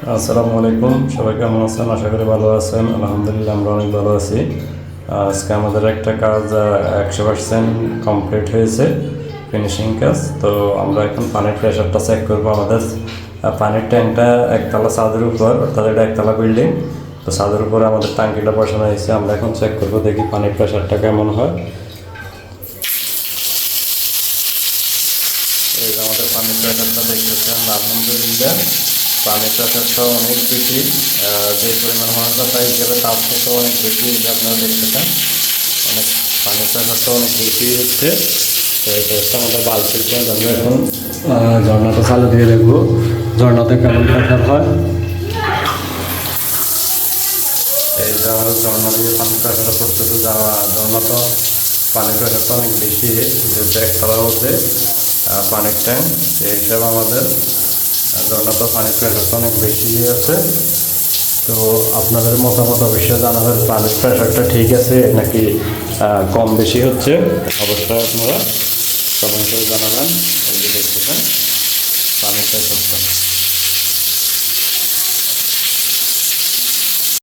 আসসালামু আলাইকুম, সবাই কেমন আছেন? আশা করি ভালো আছেন। আলহামদুলিল্লাহ, আমরা অনেক ভালো আছি। আজকে আমাদের একটা কাজ 100% কমপ্লিট হয়েছে, ফিনিশিং কাজ। তো আমরা এখন পানির প্রেশারটা চেক করবো। আমাদের পানির ট্যাঙ্কটা একতলা ছাদের উপর, অর্থাৎ এটা একতলা বিল্ডিং। তো ছাদের উপরে আমাদের ট্যাঙ্কিটা বসানো হয়েছে। আমরা এখন চেক করবো, দেখি পানির প্রেশারটা কেমন হয়। এই যে আমাদের পানির প্রেশারটা দেখতেছেন, আলহামদুলিল্লাহ পানির প্রেশারটা অনেক বেশি। যে পরিমাণ হওয়ার কথা হিসেবে তার থেকেও অনেক বেশি। এই যে আপনারা দেখতেছেন, অনেক পানির প্রেশারটা অনেক বেশি হচ্ছে। তো এটা হচ্ছে আমাদের বালতির পয়েন্ট। আমরা এখন ঝর্ণাটা চালু দিয়ে দেখবো ঝর্ণাতে কেমন প্রেশার হয়। এই যে আমাদের ঝর্ণা দিয়ে পানির প্রেশারটা পড়তেছে, ঝর্ণা তো পানির প্রেশারটা অনেক বেশি, যেহেতু একতলার মধ্যে পানির ট্যাঙ্ক। এই হিসাবে আমাদের ঝর্ণাতে পানির প্রেশারটা অনেক বেশি আছে। তো আপনাদের মতামত অবশ্যই জানাবেন, পানির প্রেশারটা ঠিক আছে নাকি কম বেশি হচ্ছে। অবশ্যই আপনারা কমেন্ট করে জানাবেন। এই যে দেখতেছেন পানির প্রেশারটা।